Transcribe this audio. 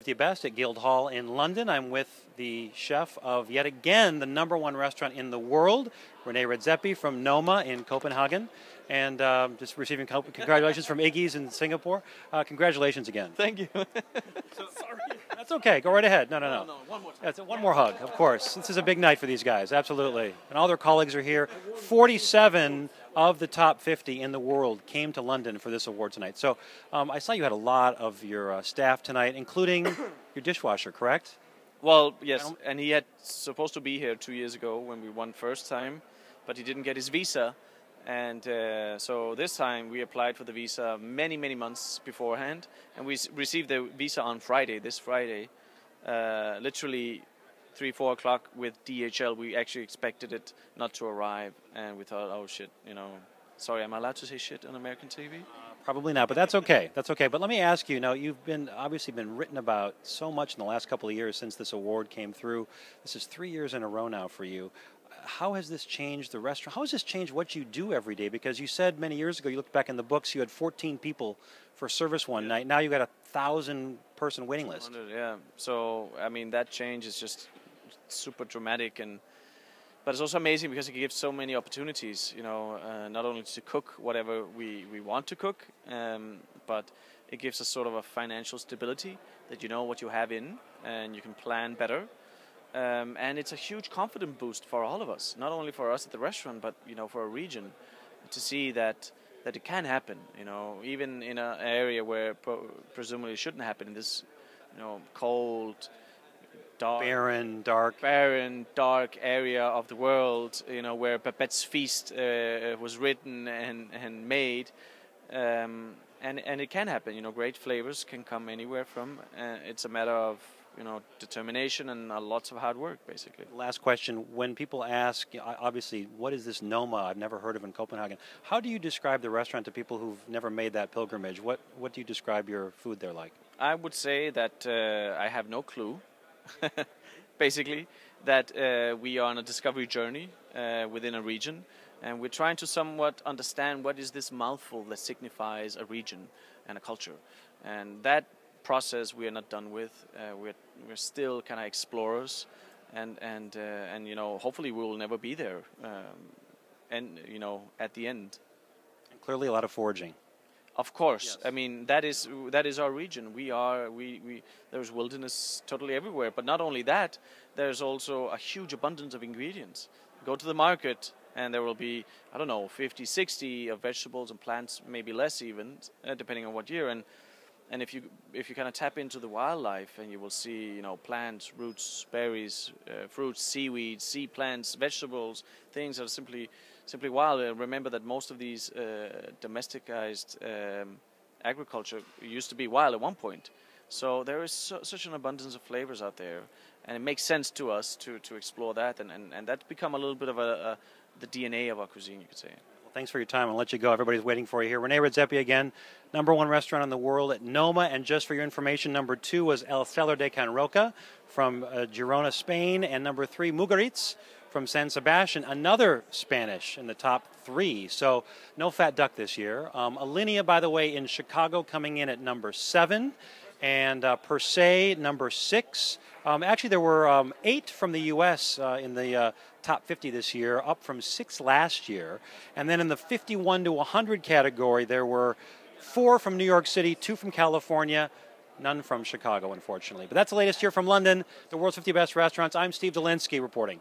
The best at Guildhall in London. I'm with the chef of yet again the #1 restaurant in the world, Rene Redzepi from Noma in Copenhagen, and just receiving congratulations from Iggy's in Singapore. Congratulations again. Thank you. Sorry. That's okay. Go right ahead. No. No, one more time. That's one more hug, of course. This is a big night for these guys, absolutely. And all their colleagues are here. 47 of the top 50 in the world came to London for this award tonight. So I saw you had a lot of your staff tonight, including your dishwasher, correct? Well, yes, and he had supposed to be here 2 years ago when we won first time, but he didn't get his visa. And so this time we applied for the visa many months beforehand, and we received the visa on Friday, this Friday, literally 3-4 o'clock with DHL. We actually expected it not to arrive, and we thought, oh shit, sorry, am I allowed to say shit on American TV? Probably not, but that's okay. That's okay. But let me ask you, you've obviously been written about so much in the last couple of years since this award came through. This is 3 years in a row now for you. How has this changed the restaurant? How has this changed what you do every day? Because you said many years ago, you looked back in the books, you had 14 people for service one night. Now you've got a 1,000-person waiting list. Yeah. So, I mean, that change is just super dramatic, but it's also amazing because it gives so many opportunities, not only to cook whatever we want to cook, but it gives us sort of a financial stability that you know what you have in and you can plan better. And it's a huge confidence boost for all of us, not only for us at the restaurant, but for a region, to see that it can happen. Even in an area where presumably it shouldn't happen, in this, cold, barren, dark area of the world, where Babette's Feast was written and made, and it can happen. Great flavors can come anywhere from. It's a matter of determination and lots of hard work, basically. Last question. When people ask, obviously, what is this Noma? I've never heard of in Copenhagen. How do you describe the restaurant to people who've never made that pilgrimage? What do you describe your food there like? I would say that I have no clue, basically, that we are on a discovery journey within a region, and we're trying to somewhat understand what is this mouthful that signifies a region and a culture. And that process we are not done with. We're still kind of explorers, and hopefully we will never be there. And at the end. And clearly, a lot of foraging. Of course, yes. I mean that is our region. There's wilderness totally everywhere. But not only that, there's also a huge abundance of ingredients. Go to the market, and there will be 50, 60 of vegetables and plants, maybe less even, depending on what year. And if you kind of tap into the wildlife, and you will see plants, roots, berries, fruits, seaweed, sea plants, vegetables, things that are simply wild. Remember that most of these domesticized agriculture used to be wild at one point. So there is such an abundance of flavors out there, and it makes sense to us to explore that, and that's become a little bit of the DNA of our cuisine, you could say. Thanks for your time. I'll let you go. Everybody's waiting for you here. Rene Redzepi again, #1 restaurant in the world at Noma. And just for your information, #2 was El Cellar de Can Roca from Girona, Spain. And #3, Mugaritz from San Sebastian, another Spanish in the top 3. So no fat duck this year. Alinea, by the way, in Chicago coming in at #7. And Per Se, #6. Actually, there were 8 from the U.S. In the top 50 this year, up from 6 last year. And then in the 51 to 100 category, there were 4 from New York City, 2 from California, none from Chicago, unfortunately. But that's the latest here from London, the world's 50 best restaurants. I'm Steve Dolinsky reporting.